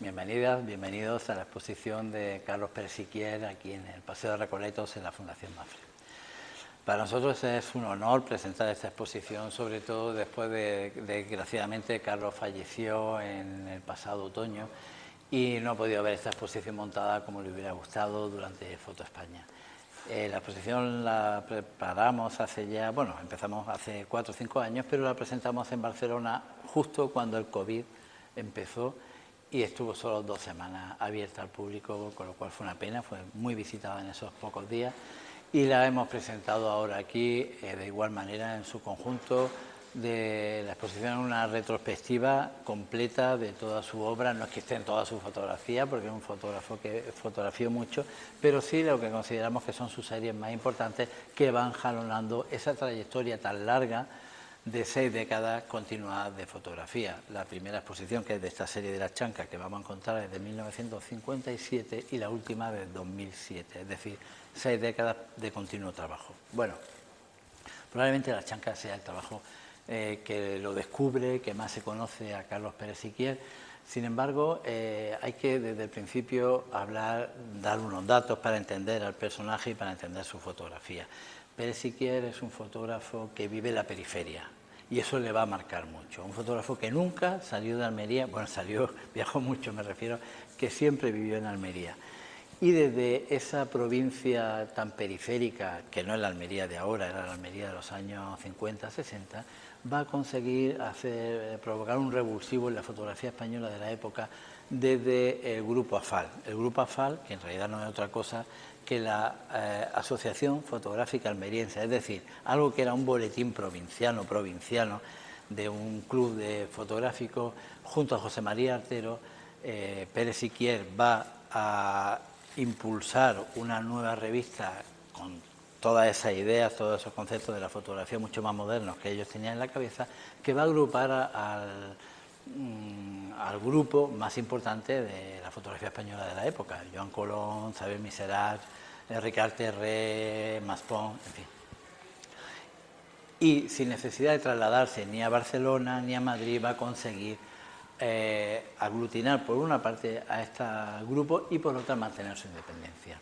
Bienvenidas, bienvenidos a la exposición de Carlos Pérez Siquier aquí en el Paseo de Recoletos en la Fundación Mafre. Para nosotros es un honor presentar esta exposición, sobre todo después de, desgraciadamente, Carlos falleció en el pasado otoño y no ha podido ver esta exposición montada como le hubiera gustado durante Foto España. La exposición la preparamos empezamos hace 4 o 5 años, pero la presentamos en Barcelona justo cuando el COVID empezó y estuvo solo 2 semanas abierta al público, con lo cual fue una pena, fue muy visitada en esos pocos días y la hemos presentado ahora aquí de igual manera en su conjunto. De la exposición es una retrospectiva completa de toda su obra, no es que esté en toda su fotografía porque es un fotógrafo que fotografió mucho, pero sí lo que consideramos que son sus series más importantes que van jalonando esa trayectoria tan larga de 6 décadas continuadas de fotografía. La primera exposición, que es de esta serie de Las Chancas, que vamos a encontrar, es de 1957 y la última de 2007, es decir, 6 décadas de continuo trabajo. Bueno, probablemente Las Chancas sea el trabajo que lo descubre, que más se conoce a Carlos Pérez Siquier. Sin embargo, hay que desde el principio dar unos datos para entender al personaje y para entender su fotografía. Pérez Siquier es un fotógrafo que vive en la periferia y eso le va a marcar mucho. Un fotógrafo que nunca salió de Almería, viajó mucho, me refiero, que siempre vivió en Almería. Y desde esa provincia tan periférica, que no es la Almería de ahora, era la Almería de los años 50, 60, va a conseguir provocar un revulsivo en la fotografía española de la época desde el Grupo AFAL. El Grupo AFAL, que en realidad no es otra cosa que la Asociación Fotográfica Almeriense, es decir, algo que era un boletín provinciano de un club de fotográficos, junto a José María Artero. Pérez Siquier va a impulsar una nueva revista con todas esas ideas, todos esos conceptos de la fotografía mucho más modernos que ellos tenían en la cabeza, que va a agrupar al grupo más importante de la fotografía española de la época: Joan Colón, Xavier Miserat, Ricard Terré, Maspons, en fin. Y sin necesidad de trasladarse ni a Barcelona ni a Madrid, va a conseguir aglutinar por una parte a este grupo y por otra mantener su independencia.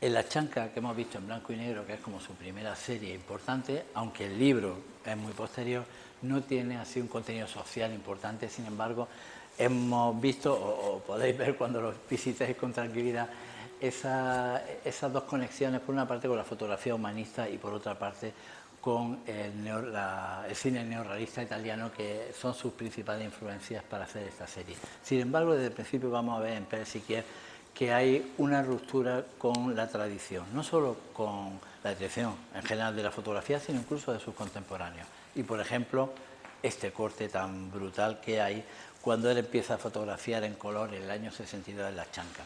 En Las Chancas, que hemos visto en blanco y negro, que es como su primera serie importante, aunque el libro es muy posterior, no tiene así un contenido social importante. Sin embargo, hemos visto, o podéis ver cuando lo visitéis con tranquilidad, esas dos conexiones, por una parte con la fotografía humanista y por otra parte con el cine neorrealista italiano, que son sus principales influencias para hacer esta serie. Sin embargo, desde el principio vamos a ver en Pérez Siquier que hay una ruptura con la tradición, no solo con la tradición en general de la fotografía, sino incluso de sus contemporáneos. Y, por ejemplo, este corte tan brutal que hay cuando él empieza a fotografiar en color en el año 62 en Las Chancas.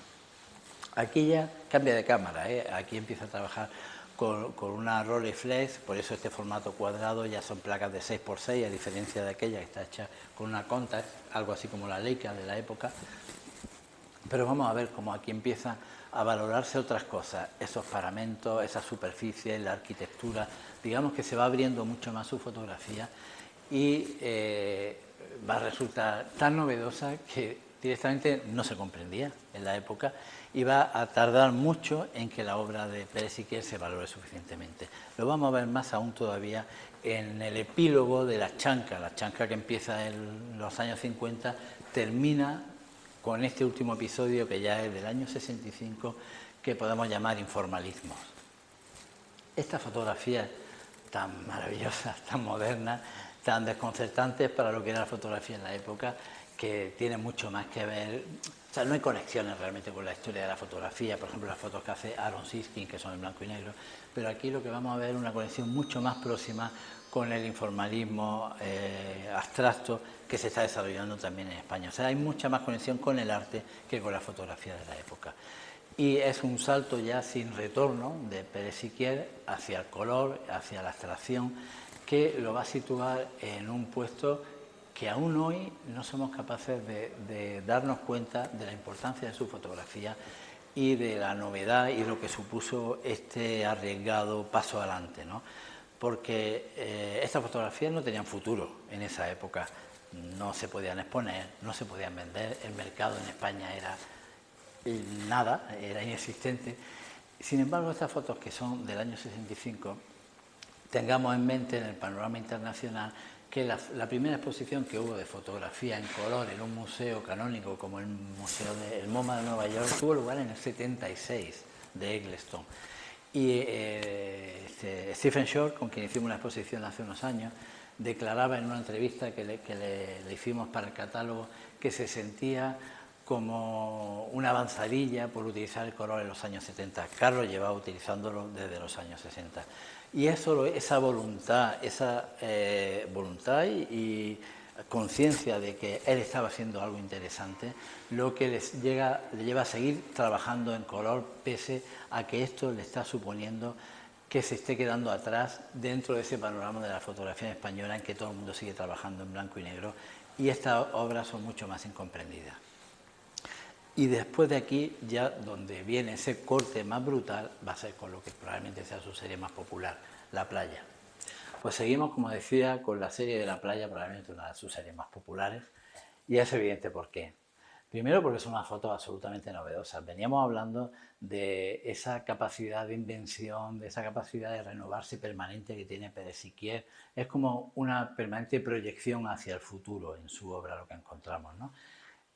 Aquí ya cambia de cámara, aquí empieza a trabajar con una Rolleiflex, por eso este formato cuadrado, ya son placas de 6x6, a diferencia de aquella que está hecha con una Contax, algo así como la Leica de la época. Pero vamos a ver cómo aquí empiezan a valorarse otras cosas, esos paramentos, esas superficies, la arquitectura. Digamos que se va abriendo mucho más su fotografía y va a resultar tan novedosa que directamente no se comprendía en la época y va a tardar mucho en que la obra de Pérez Siquier se valore suficientemente. Lo vamos a ver más aún todavía en el epílogo de Las Chancas. Las Chancas, que empieza en los años 50, termina con este último episodio, que ya es del año 65, que podemos llamar informalismos. Estas fotografías tan maravillosas, tan modernas, tan desconcertantes para lo que era la fotografía en la época, que tiene mucho más que ver, o sea, no hay conexiones realmente con la historia de la fotografía, por ejemplo las fotos que hace Aaron Siskin, que son en blanco y negro, pero aquí lo que vamos a ver es una conexión mucho más próxima con el informalismo abstracto que se está desarrollando también en España. O sea, hay mucha más conexión con el arte que con la fotografía de la época. Y es un salto ya sin retorno de Pérez Siquier hacia el color, hacia la abstracción, que lo va a situar en un puesto que aún hoy no somos capaces de darnos cuenta de la importancia de su fotografía y de la novedad y lo que supuso este arriesgado paso adelante, ¿no? Porque estas fotografías no tenían futuro en esa época. no se podían exponer, no se podían vender, el mercado en España era nada, era inexistente. Sin embargo, estas fotos, que son del año 65, tengamos en mente en el panorama internacional que la primera exposición que hubo de fotografía en color en un museo canónico como el Museo del MoMA de Nueva York tuvo lugar en el 76 de Eggleston. Y Stephen Short, con quien hicimos una exposición hace unos años, declaraba en una entrevista que le hicimos para el catálogo que se sentía como una avanzadilla por utilizar el color en los años 70. Carlos llevaba utilizándolo desde los años 60. Y esa voluntad, y conciencia de que él estaba haciendo algo interesante, lo que le lleva a seguir trabajando en color, pese a que esto le está suponiendo que se esté quedando atrás dentro de ese panorama de la fotografía española en que todo el mundo sigue trabajando en blanco y negro, y estas obras son mucho más incomprendidas. Y después de aquí, ya donde viene ese corte más brutal, va a ser con lo que probablemente sea su serie más popular, La playa. Pues seguimos, como decía, con la serie de La playa, probablemente una de sus series más populares, y es evidente por qué. Primero, porque son unas fotos absolutamente novedosas. Veníamos hablando de esa capacidad de invención, de esa capacidad de renovarse permanente que tiene Pérez Siquier. Es como una permanente proyección hacia el futuro en su obra, lo que encontramos, ¿no?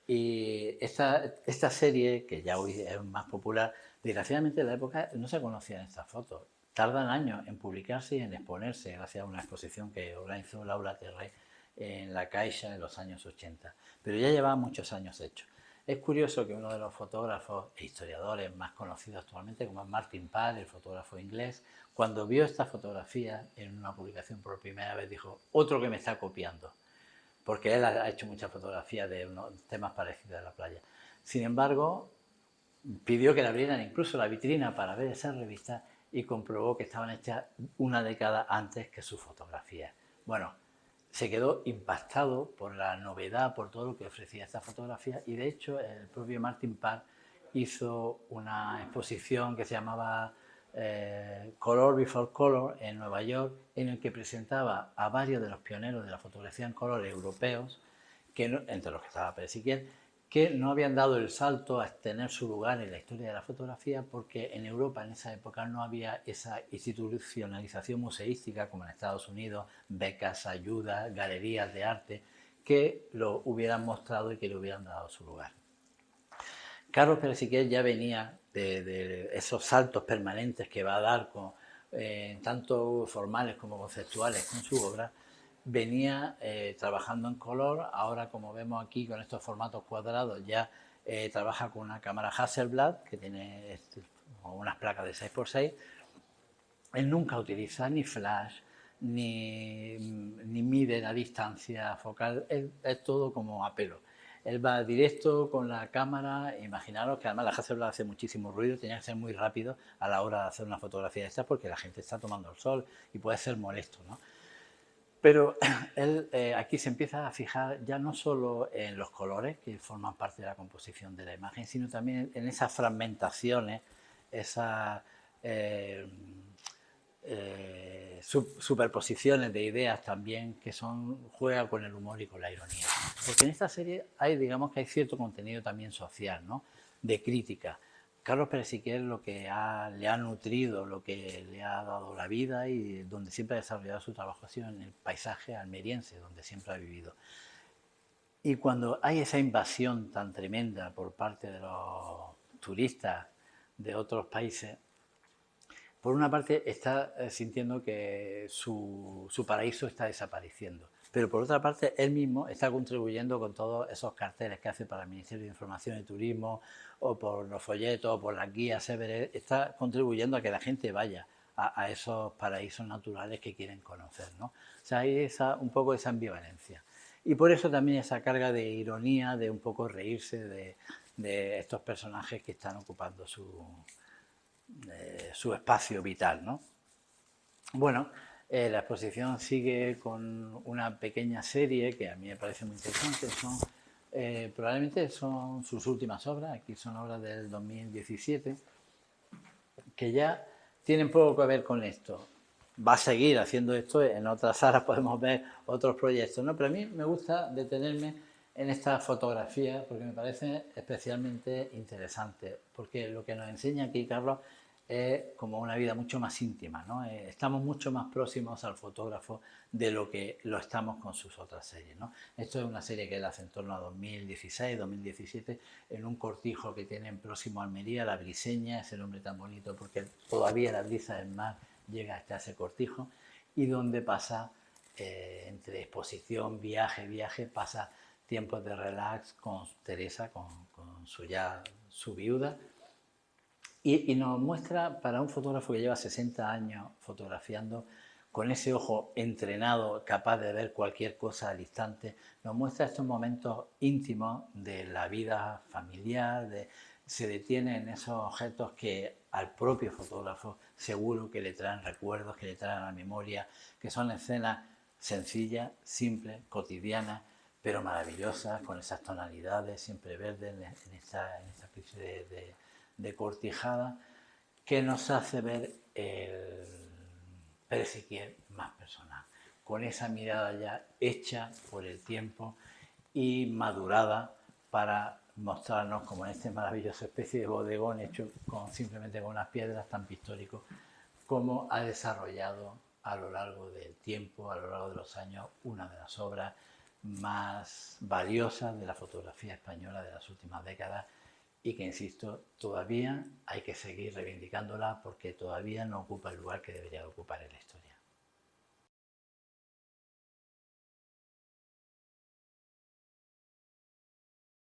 Y esta serie, que ya hoy es más popular, desgraciadamente en la época no se conocían estas fotos. Tardan años en publicarse y en exponerse, gracias a una exposición que organizó Laura Terré en la Caixa en los años 80. Pero ya llevaba muchos años hecho. Es curioso que uno de los fotógrafos e historiadores más conocidos actualmente, como es Martin Parr, el fotógrafo inglés, cuando vio esta fotografía en una publicación por primera vez, dijo: otro que me está copiando, porque él ha hecho muchas fotografías de unos temas parecidos a la playa. Sin embargo, pidió que le abrieran incluso la vitrina para ver esas revistas y comprobó que estaban hechas una década antes que sus fotografías. Bueno, se quedó impactado por la novedad, por todo lo que ofrecía esta fotografía, y de hecho el propio Martin Parr hizo una exposición que se llamaba Color Before Color en Nueva York, en el que presentaba a varios de los pioneros de la fotografía en color europeos, que no, entre los que estaba Pérez Siquier, que no habían dado el salto a tener su lugar en la historia de la fotografía, porque en Europa en esa época no había esa institucionalización museística como en Estados Unidos, becas, ayudas, galerías de arte, que lo hubieran mostrado y que le hubieran dado su lugar. Carlos Pérez Siquier ya venía de esos saltos permanentes que va a dar, tanto formales como conceptuales, con su obra. Venía trabajando en color. Ahora, como vemos aquí con estos formatos cuadrados, ya trabaja con una cámara Hasselblad que tiene unas placas de 6x6. Él nunca utiliza ni flash, ni mide la distancia focal. Es todo como a pelo. Él va directo con la cámara. Imaginaros que además la Hasselblad hace muchísimo ruido, tenía que ser muy rápido a la hora de hacer una fotografía de estas, porque la gente está tomando el sol y puede ser molesto, ¿no? Pero él aquí se empieza a fijar ya no solo en los colores que forman parte de la composición de la imagen, sino también en esas fragmentaciones, esas superposiciones de ideas también, que juega con el humor y con la ironía. Porque en esta serie digamos que hay cierto contenido también social, ¿no? De crítica. Carlos Pérez Siquier lo que le ha nutrido, lo que le ha dado la vida, y donde siempre ha desarrollado su trabajo ha sido en el paisaje almeriense, donde siempre ha vivido. Y cuando hay esa invasión tan tremenda por parte de los turistas de otros países, por una parte está sintiendo que su paraíso está desapareciendo, pero por otra parte él mismo está contribuyendo con todos esos carteles que hace para el Ministerio de Información y Turismo, o por los folletos, o por las guías Everest. Está contribuyendo a que la gente vaya a esos paraísos naturales que quieren conocer, ¿no? O sea, hay un poco esa ambivalencia. Y por eso también esa carga de ironía, de un poco reírse de estos personajes que están ocupando su espacio vital, ¿no? Bueno, la exposición sigue con una pequeña serie que a mí me parece muy interesante. Probablemente son sus últimas obras. Aquí son obras del 2017, que ya tienen poco que ver con esto. va a seguir haciendo esto, en otras salas podemos ver otros proyectos, ¿no? Pero a mí me gusta detenerme en esta fotografía porque me parece especialmente interesante, porque lo que nos enseña aquí Carlos es como una vida mucho más íntima, ¿no? Estamos mucho más próximos al fotógrafo de lo que lo estamos con sus otras series, ¿no? Esto es una serie que él hace en torno a 2016, 2017, en un cortijo que tienen próximo a Almería, La Briseña, ese nombre tan bonito porque todavía la brisa del mar llega hasta ese cortijo, y donde pasa, entre exposición, viaje, pasa tiempos de relax con Teresa, con su viuda, y nos muestra, para un fotógrafo que lleva 60 años fotografiando, con ese ojo entrenado, capaz de ver cualquier cosa al instante, nos muestra estos momentos íntimos de la vida familiar, se detiene en esos objetos que al propio fotógrafo seguro que le traen recuerdos, que le traen a la memoria, que son escenas sencillas, simples, cotidianas, pero maravillosas, con esas tonalidades siempre verdes en esta especie de cortijada, que nos hace ver el Pérez más personal, con esa mirada ya hecha por el tiempo y madurada para mostrarnos como en este maravilloso especie de bodegón hecho simplemente con unas piedras tan pictórico, cómo ha desarrollado a lo largo del tiempo, a lo largo de los años, una de las obras más valiosas de la fotografía española de las últimas décadas, y que, insisto, todavía hay que seguir reivindicándola porque todavía no ocupa el lugar que debería ocupar en la historia.